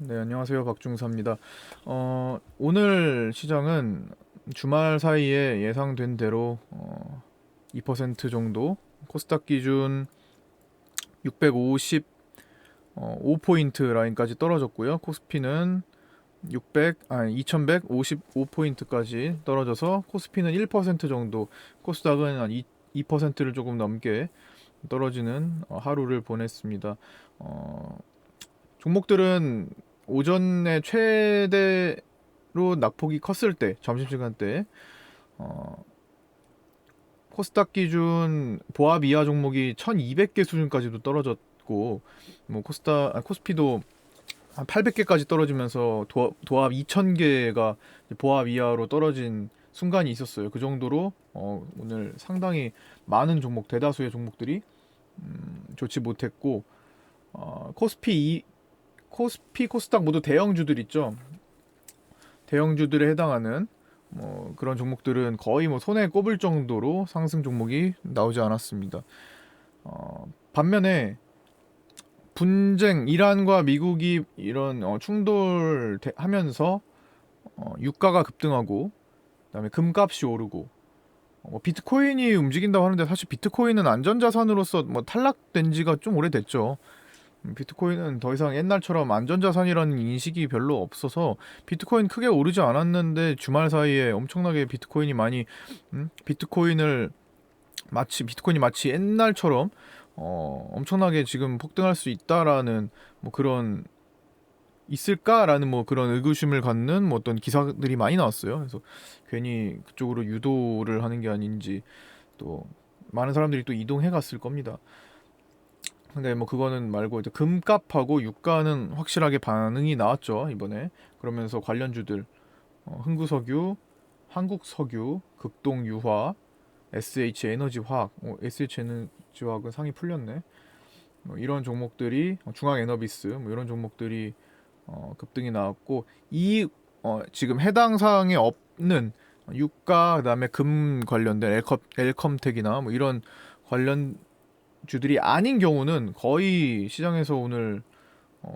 네, 안녕하세요. 박중사입니다. 오늘 시장은 주말 사이에 예상된 대로 2% 정도 코스닥 기준 655포인트 라인까지 떨어졌고요. 코스피는 2155포인트까지 떨어져서 코스피는 1% 정도, 코스닥은 한 2%를 조금 넘게 떨어지는 하루를 보냈습니다. 종목들은 오전에 최대로 낙폭이 컸을 때, 점심시간 때, 어, 코스닥 기준 보합 이하 종목이 1200개 수준까지도 떨어졌고, 뭐 코스피도 한 800개까지 떨어지면서 도합 2000개가 보합 이하로 떨어진 순간이 있었어요. 그 정도로 오늘 상당히 많은 종목, 대다수의 종목들이 좋지 못했고, 코스피, 코스닥 모두 대형주들 있죠. 대형주들에 해당하는 뭐 그런 종목들은 거의 뭐 손에 꼽을 정도로 상승 종목이 나오지 않았습니다. 반면에 분쟁, 이란과 미국이 이런 충돌하면서 유가가 급등하고, 그다음에 금값이 오르고, 비트코인이 움직인다고 하는데, 사실 비트코인은 안전자산으로서 뭐 탈락된 지가 좀 오래됐죠. 비트코인은 더 이상 옛날처럼 안전자산이라는 인식이 별로 없어서 비트코인 크게 오르지 않았는데, 주말 사이에 엄청나게 비트코인이 많이 비트코인이 마치 옛날처럼 엄청나게 지금 폭등할 수 있다라는 뭐 그런 있을까라는 뭐 그런 의구심을 갖는 뭐 어떤 기사들이 많이 나왔어요. 그래서 괜히 그쪽으로 유도를 하는 게 아닌지, 또 많은 사람들이 또 이동해 갔을 겁니다. 근데 뭐 그거는 말고 이제 금값하고 유가는 확실하게 반응이 나왔죠, 이번에. 그러면서 관련주들, 흥구석유, 한국석유, 극동유화, SH에너지화학, SH에너지화학은 상이 풀렸네. 뭐 이런 종목들이, 중앙에너비스 뭐 이런 종목들이 급등이 나왔고, 지금 해당 사항에 없는 유가, 그다음에 금 관련된 엘컴텍이나 뭐 이런 관련 주들이 아닌 경우는 거의 시장에서 오늘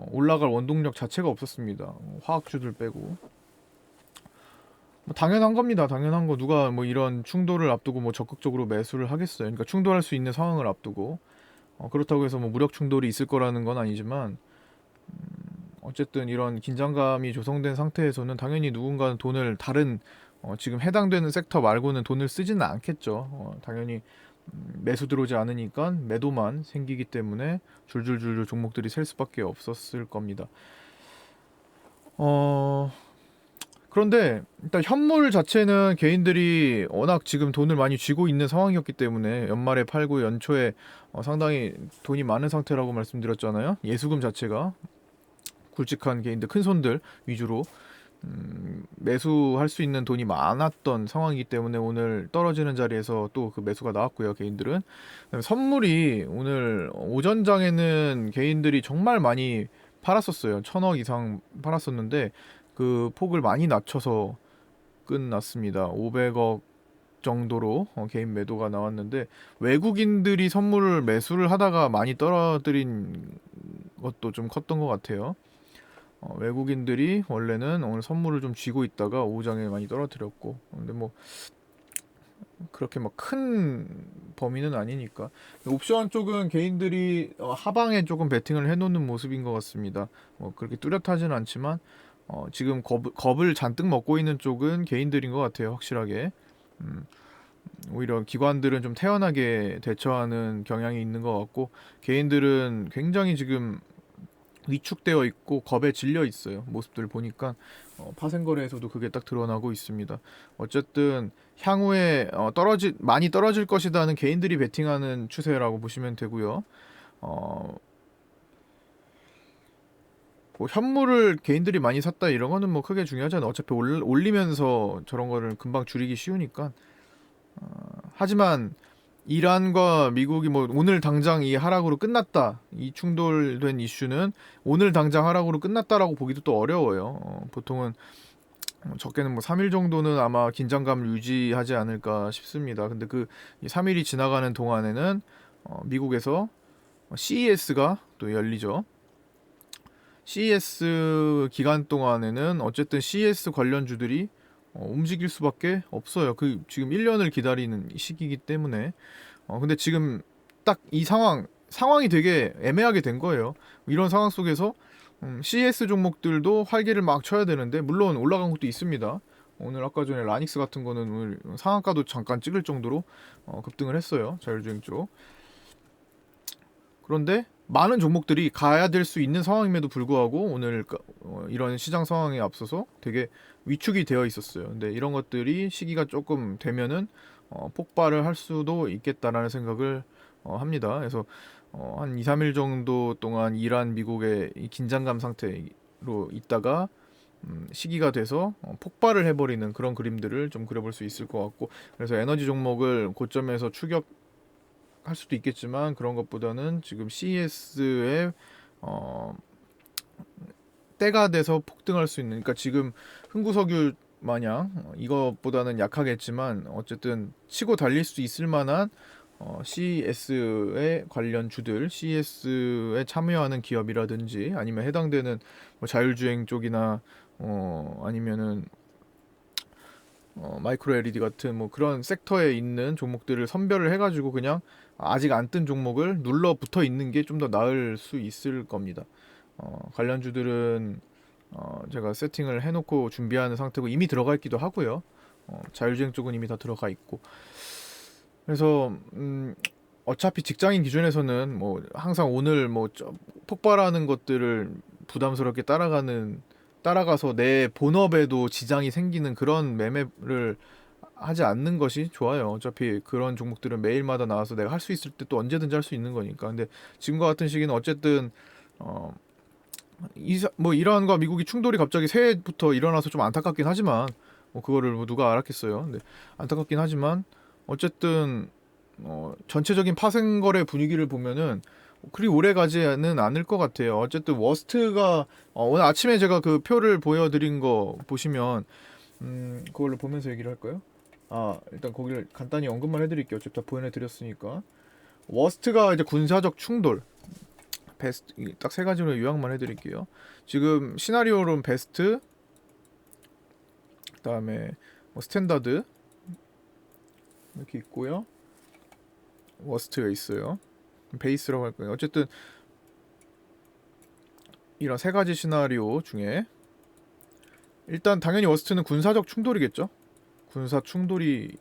올라갈 원동력 자체가 없었습니다. 화학주들 빼고. 뭐 당연한 겁니다. 당연한 거. 누가 뭐 이런 충돌을 앞두고 뭐 적극적으로 매수를 하겠어요. 그러니까 충돌할 수 있는 상황을 앞두고. 그렇다고 해서 뭐 무력 충돌이 있을 거라는 건 아니지만, 어쨌든 이런 긴장감이 조성된 상태에서는 당연히 누군가는 돈을 다른, 지금 해당되는 섹터 말고는 돈을 쓰지는 않겠죠. 당연히 매수 들어오지 않으니까 매도만 생기기 때문에 줄줄줄줄 종목들이 셀 수밖에 없었을 겁니다. 어, 그런데 일단 현물 자체는 개인들이 워낙 지금 돈을 많이 쥐고 있는 상황이었기 때문에, 연말에 팔고 연초에 상당히 돈이 많은 상태라고 말씀드렸잖아요. 예수금 자체가 굵직한 개인들, 큰 손들 위주로 매수할 수 있는 돈이 많았던 상황이기 때문에 오늘 떨어지는 자리에서 또 그 매수가 나왔고요, 개인들은. 그다음에 선물이 오늘 오전장에는 개인들이 정말 많이 팔았었어요. 1000억 이상 팔았었는데 그 폭을 많이 낮춰서 끝났습니다. 500억 정도로 개인 매도가 나왔는데, 외국인들이 선물을 매수를 하다가 많이 떨어뜨린 것도 좀 컸던 것 같아요. 외국인들이 원래는 오늘 선물을 좀 쥐고 있다가 오후장에 많이 떨어뜨렸고, 근데 뭐 그렇게 막 큰 범위는 아니니까. 옵션 쪽은 개인들이 하방에 조금 베팅을 해놓는 모습인 것 같습니다. 뭐 그렇게 뚜렷하진 않지만 지금 겁을 잔뜩 먹고 있는 쪽은 개인들인 것 같아요, 확실하게. 음, 오히려 기관들은 좀 태연하게 대처하는 경향이 있는 것 같고, 개인들은 굉장히 지금 위축되어 있고 겁에 질려 있어요. 모습들 보니까 파생 거래에서도 그게 딱 드러나고 있습니다. 어쨌든 향후에 많이 떨어질 것이다는 개인들이 베팅하는 추세라고 보시면 되고요. 어, 뭐 현물을 개인들이 많이 샀다 이런 거는 뭐 크게 중요하지 않아. 어차피 올리면서 저런 거를 금방 줄이기 쉬우니까. 하지만 이란과 미국이 뭐 오늘 당장 이 하락으로 끝났다, 이 충돌된 이슈는 오늘 당장 하락으로 끝났다라고 보기도 또 어려워요. 보통은 적게는 뭐 3일 정도는 아마 긴장감을 유지하지 않을까 싶습니다. 근데 그 3일이 지나가는 동안에는 미국에서 CES가 또 열리죠. CES 기간 동안에는 어쨌든 CES 관련주들이 움직일 수밖에 없어요. 그 지금 1년을 기다리는 시기이기 때문에. 근데 지금 딱 이 상황이 되게 애매하게 된 거예요. 이런 상황 속에서 CS 종목들도 활개를 막 쳐야 되는데, 물론 올라간 것도 있습니다. 오늘 아까 전에 라닉스 같은 거는 오늘 상한가도 잠깐 찍을 정도로 급등을 했어요. 자율주행 쪽. 그런데 많은 종목들이 가야 될 수 있는 상황임에도 불구하고 오늘 이런 시장 상황에 앞서서 되게 위축이 되어 있었어요. 근데 이런 것들이 시기가 조금 되면은 폭발을 할 수도 있겠다라는 생각을 합니다. 그래서 한 2, 3일 정도 동안 이란 미국의 이 긴장감 상태로 있다가 시기가 돼서 폭발을 해버리는 그런 그림들을 좀 그려볼 수 있을 것 같고, 그래서 에너지 종목을 고점에서 추격할 수도 있겠지만 그런 것보다는 지금 CES의 때가 돼서 폭등할 수 있는, 그러니까 지금 흥구석유 마냥 이것보다는 약하겠지만 어쨌든 치고 달릴 수 있을 만한 CES의 관련 주들, CES에 참여하는 기업이라든지 아니면 해당되는 뭐 자율주행 쪽이나 아니면은 마이크로 LED 같은 뭐 그런 섹터에 있는 종목들을 선별을 해가지고 그냥 아직 안 뜬 종목을 눌러 붙어 있는 게 좀 더 나을 수 있을 겁니다. 관련주들은 제가 세팅을 해놓고 준비하는 상태고 이미 들어가 있기도 하고요. 자율주행 쪽은 이미 다 들어가 있고. 그래서 어차피 직장인 기준에서는 뭐 항상 오늘 뭐 폭발하는 것들을 부담스럽게 따라가서 내 본업에도 지장이 생기는 그런 매매를 하지 않는 것이 좋아요. 어차피 그런 종목들은 매일마다 나와서 내가 할 수 있을 때 또 언제든지 할 수 있는 거니까. 근데 지금과 같은 시기는 어쨌든 뭐 이란과 미국이 충돌이 갑자기 새해부터 일어나서 좀 안타깝긴 하지만 뭐 그거를 뭐 누가 알았겠어요. 근데 안타깝긴 하지만 어쨌든 전체적인 파생거래 분위기를 보면은 그리 오래 가지는 않을 것 같아요. 어쨌든 워스트가 오늘 아침에 제가 그 표를 보여드린 거 보시면 그걸로 보면서 얘기를 할까요? 일단 거기를 간단히 언급만 해드릴게요. 어차피 다 보여드렸으니까. 워스트가 이제 군사적 충돌. 베스트 딱 세 가지로 요약만 해드릴게요. 지금 시나리오로는 베스트, 그다음에 뭐 스탠다드 이렇게 있고요. 워스트가 있어요. 베이스라고 할 거예요. 어쨌든 이런 세 가지 시나리오 중에 일단 당연히 워스트는 군사적 충돌이겠죠. 군사 충돌이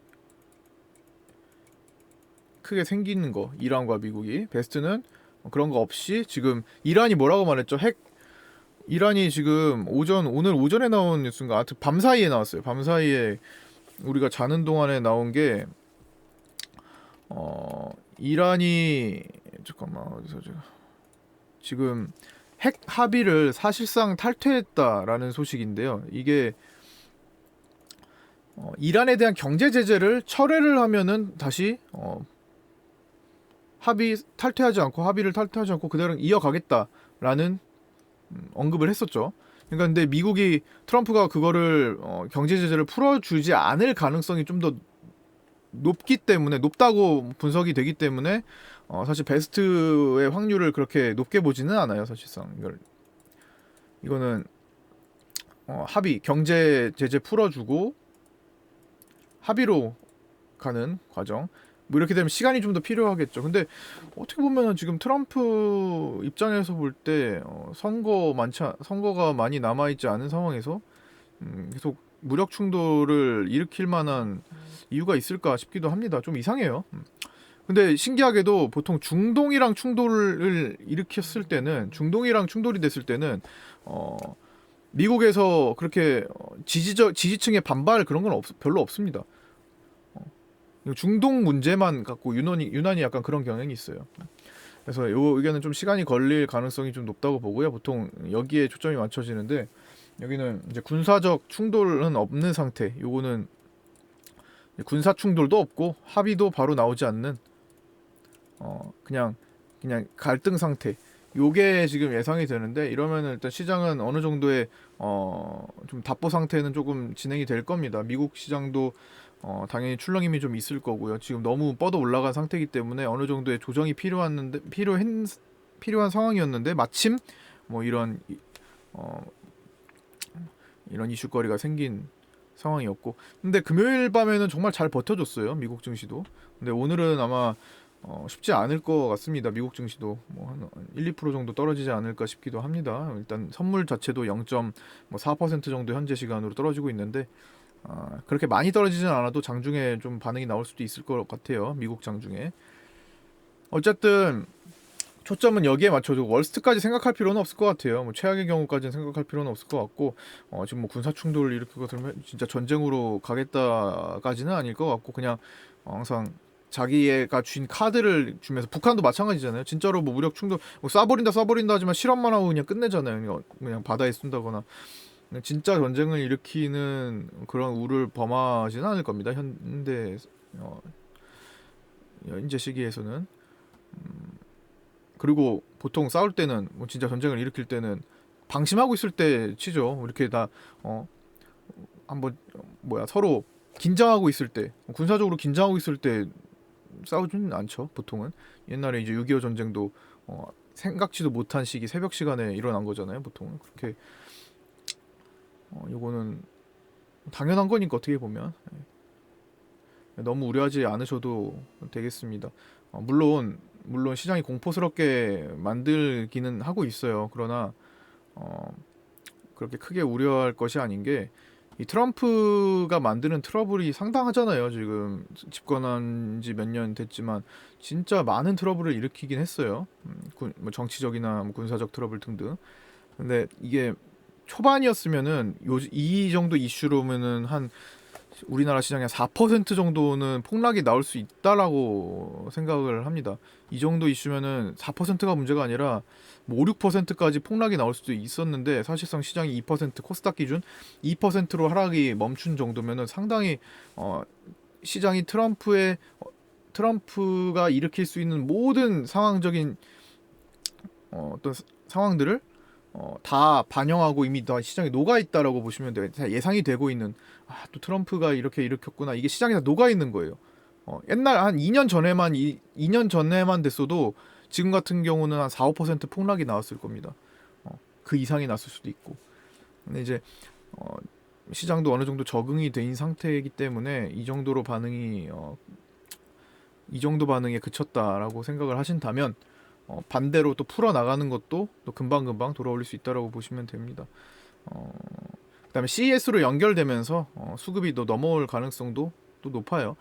크게 생기는 거, 이란과 미국이. 베스트는 그런 거 없이 지금 이란이 뭐라고 말했죠? 이란이 지금 오늘 오전에 나온 뉴스인가? 하여튼 밤 사이에 나왔어요. 밤 사이에 우리가 자는 동안에 나온 게 이란이 잠깐만 어디서 지금 핵 합의를 사실상 탈퇴했다라는 소식인데요. 이게 이란에 대한 경제 제재를 철회를 하면은 다시 합의를 탈퇴하지 않고 그대로 이어가겠다라는 언급을 했었죠. 그러니까 근데 미국이 트럼프가 그거를 경제 제재를 풀어주지 않을 가능성이 좀 더 높다고 분석이 되기 때문에 사실 베스트의 확률을 그렇게 높게 보지는 않아요. 사실상 이거는 합의 경제 제재 풀어주고 합의로 가는 과정. 뭐 이렇게 되면 시간이 좀 더 필요하겠죠. 근데 어떻게 보면은 지금 트럼프 입장에서 볼 때 선거가 많이 남아 있지 않은 상황에서 계속 무력 충돌을 일으킬 만한 이유가 있을까 싶기도 합니다. 좀 이상해요. 근데 신기하게도 보통 중동이랑 충돌이 됐을 때는 미국에서 그렇게 지지층의 반발 그런 건 별로 없습니다. 중동 문제만 갖고 유난히 약간 그런 경향이 있어요. 그래서 이 의견은 좀 시간이 걸릴 가능성이 좀 높다고 보고요. 보통 여기에 초점이 맞춰지는데 여기는 이제 군사적 충돌은 없는 상태. 요거는 군사 충돌도 없고 합의도 바로 나오지 않는 그냥 갈등 상태. 요게 지금 예상이 되는데 이러면 일단 시장은 어느 정도의 좀 답보 상태는 조금 진행이 될 겁니다. 미국 시장도 당연히 출렁임이 좀 있을 거고요. 지금 너무 뻗어 올라간 상태이기 때문에 어느 정도의 조정이 필요한 상황이었는데 마침 뭐 이런 어, 이런 이슈거리가 생긴 상황이었고, 근데 금요일 밤에는 정말 잘 버텨줬어요, 미국 증시도. 근데 오늘은 아마 쉽지 않을 것 같습니다. 미국 증시도 뭐 한 1~2% 정도 떨어지지 않을까 싶기도 합니다. 일단 선물 자체도 0.4% 정도 현재 시간으로 떨어지고 있는데, 그렇게 많이 떨어지진 않아도 장중에 좀 반응이 나올 수도 있을 것 같아요. 미국 장중에. 어쨌든 초점은 여기에 맞춰두고 월스트까지 생각할 필요는 없을 것 같아요. 뭐 최악의 경우까지는 생각할 필요는 없을 것 같고, 지금 뭐 군사 충돌을 일으키고 들면 진짜 전쟁으로 가겠다까지는 아닐 것 같고, 그냥 항상 자기가 쥔 카드를 주면서, 북한도 마찬가지잖아요. 진짜로 뭐 무력 충돌 뭐 쏴버린다 하지만 실험만 하고 그냥 끝내잖아요. 그냥 바다에 쏜다거나. 진짜 전쟁을 일으키는 그런 우를 범하지는 않을 겁니다. 어, 현재 시기에서는. 그리고 보통 싸울 때는, 뭐 진짜 전쟁을 일으킬 때는 방심하고 있을 때 치죠. 이렇게 다 한번 서로 긴장하고 있을 때, 군사적으로 긴장하고 있을 때 싸우지는 않죠. 보통은. 옛날에 이제 6.25 전쟁도 생각지도 못한 시기, 새벽 시간에 일어난 거잖아요. 보통은 그렇게. 요거는 당연한 거니까 어떻게 보면. 너무 우려하지 않으셔도 되겠습니다. 물론 시장이 공포스럽게 만들기는 하고 있어요. 그러나 그렇게 크게 우려할 것이 아닌 게, 이 트럼프가 만드는 트러블이 상당하잖아요. 지금 집권한 지 몇 년 됐지만 진짜 많은 트러블을 일으키긴 했어요. 뭐 정치적이나 뭐 군사적 트러블 등등. 근데 이게 초반이었으면은 이 정도 이슈로면은 한 우리나라 시장의 4% 정도는 폭락이 나올 수 있다라고 생각을 합니다. 이 정도 이슈면은 4%가 문제가 아니라 뭐 5, 6%까지 폭락이 나올 수도 있었는데, 사실상 시장이 2%, 코스닥 기준 2%로 하락이 멈춘 정도면은 상당히 시장이 트럼프가 일으킬 수 있는 모든 상황적인 어떤 상황들을 다 반영하고 이미 다 시장에 녹아 있다라고 보시면 돼요. 예상이 되고 있는, 또 트럼프가 이렇게 일으켰구나, 이게 시장에 다 녹아 있는 거예요. 옛날 한 2년 전에만 됐어도 지금 같은 경우는 한 4, 5% 폭락이 나왔을 겁니다. 그 이상이 났을 수도 있고. 근데 이제 어, 시장도 어느 정도 적응이 된 상태이기 때문에 이 정도 반응에 그쳤다라고 생각을 하신다면, 반대로 또 풀어 나가는 것도 또 금방금방 돌아올릴 수 있다라고 보시면 됩니다. 그다음에 CES로 연결되면서 수급이 더 넘어올 가능성도 또 높아요.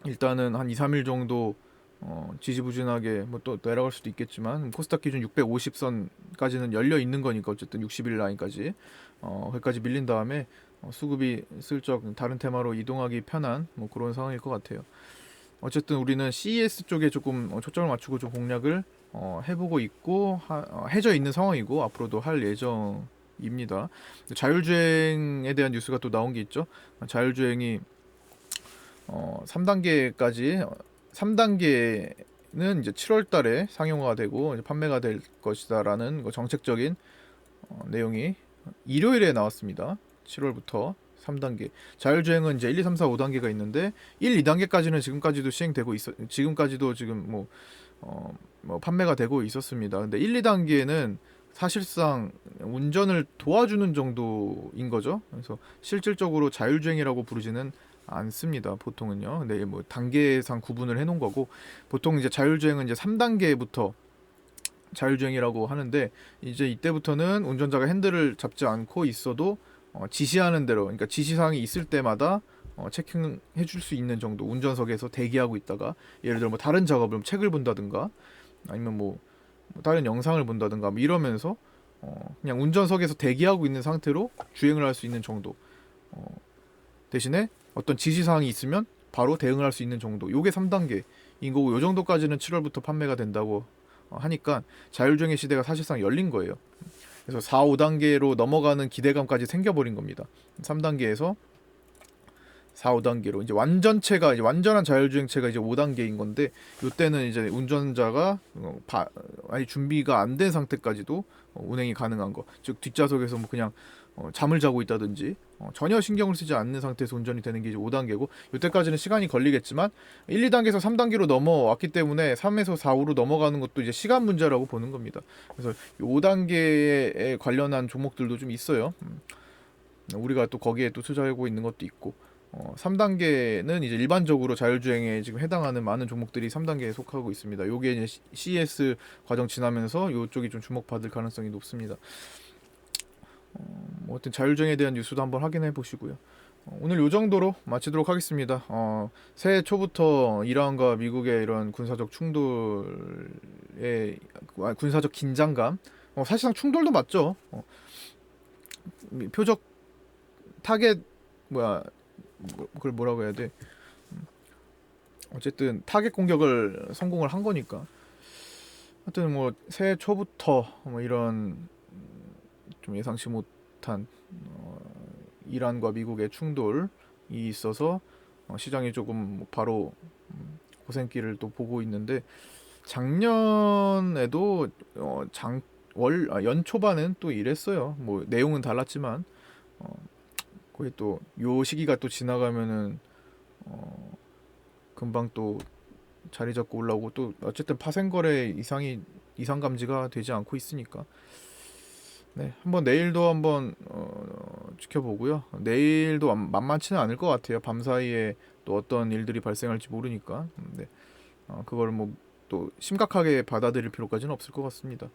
일단은 한 2, 3일 정도 지지부진하게 뭐 또 내려갈 수도 있겠지만, 코스닥 기준 650선까지는 열려 있는 거니까, 어쨌든 60일 라인까지 거기까지 밀린 다음에 수급이 슬쩍 다른 테마로 이동하기 편한 뭐 그런 상황일 것 같아요. 어쨌든 우리는 CES 쪽에 조금 초점을 맞추고 좀 공략을 해보고 있고, 해져 있는 상황이고 앞으로도 할 예정입니다. 자율주행에 대한 뉴스가 또 나온 게 있죠. 자율주행이 3단계는 이제 7월 달에 상용화가 되고 이제 판매가 될 것이다라는 정책적인 내용이 일요일에 나왔습니다. 7월부터 3단계. 자율주행은 이제 1, 2, 3, 4, 5단계가 있는데, 1, 2단계까지는 지금까지도 지금 뭐 판매가 되고 있었습니다. 근데 1, 2단계는 사실상 운전을 도와주는 정도인 거죠. 그래서 실질적으로 자율주행이라고 부르지는 않습니다. 보통은요. 근데 뭐 단계상 구분을 해놓은 거고, 보통 이제 자율주행은 이제 3단계부터 자율주행이라고 하는데, 이제 이때부터는 운전자가 핸들을 잡지 않고 있어도 지시하는 대로, 그러니까 지시사항이 있을 때마다 체킹해 줄 수 있는 정도, 운전석에서 대기하고 있다가 예를 들어 뭐 다른 작업을, 책을 본다든가 아니면 뭐 다른 영상을 본다든가 뭐 이러면서 그냥 운전석에서 대기하고 있는 상태로 주행을 할 수 있는 정도, 대신에 어떤 지시사항이 있으면 바로 대응을 할 수 있는 정도, 요게 3단계인 거고, 요 정도까지는 7월부터 판매가 된다고 하니까 자율주행의 시대가 사실상 열린 거예요. 그래서 4, 5단계로 넘어가는 기대감까지 생겨버린 겁니다. 3단계에서 4, 5단계로 이제 완전체가 이제 완전한 자율주행체가 이제 5단계인 건데 요때는 이제 운전자가 아니 준비가 안 된 상태까지도 운행이 가능한 거. 즉 뒷좌석에서 뭐 그냥 잠을 자고 있다든지 전혀 신경을 쓰지 않는 상태에서 운전이 되는 게 이제 5단계고 요때까지는 시간이 걸리겠지만 1, 2단계에서 3단계로 넘어왔기 때문에 3에서 4, 5로 넘어가는 것도 이제 시간 문제라고 보는 겁니다. 그래서 5단계에 관련한 종목들도 좀 있어요. 우리가 또 거기에 또 투자하고 있는 것도 있고 3단계는 이제 일반적으로 자율주행에 지금 해당하는 많은 종목들이 3단계에 속하고 있습니다. 요게 이제 CES 과정 지나면서 요쪽이 좀 주목받을 가능성이 높습니다. 뭐 어떤 자율주행에 대한 뉴스도 한번 확인해 보시고요. 오늘 요 정도로 마치도록 하겠습니다. 새해 초부터 이란과 미국의 이런 군사적 충돌의 군사적 긴장감, 사실상 충돌도 맞죠. 표적 타겟 그걸 뭐라고 해야 돼? 어쨌든 타겟 공격을 성공을 한 거니까. 하여튼 뭐 새해 초부터 뭐 이런 좀 예상치 못한 이란과 미국의 충돌이 있어서 시장이 조금 바로 고생길을 또 보고 있는데 작년에도 연 초반엔 또 이랬어요. 뭐 내용은 달랐지만 거기 또 요 시기가 또 지나가면은 금방 또 자리 잡고 올라오고 또 어쨌든 파생거래 이상 감지가 되지 않고 있으니까 네, 한번 내일도 한번 지켜보고요. 내일도 만만치는 않을 것 같아요. 밤 사이에 또 어떤 일들이 발생할지 모르니까. 네, 그걸 뭐 또 심각하게 받아들일 필요까지는 없을 것 같습니다.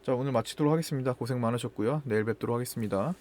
자, 오늘 마치도록 하겠습니다. 고생 많으셨고요. 내일 뵙도록 하겠습니다.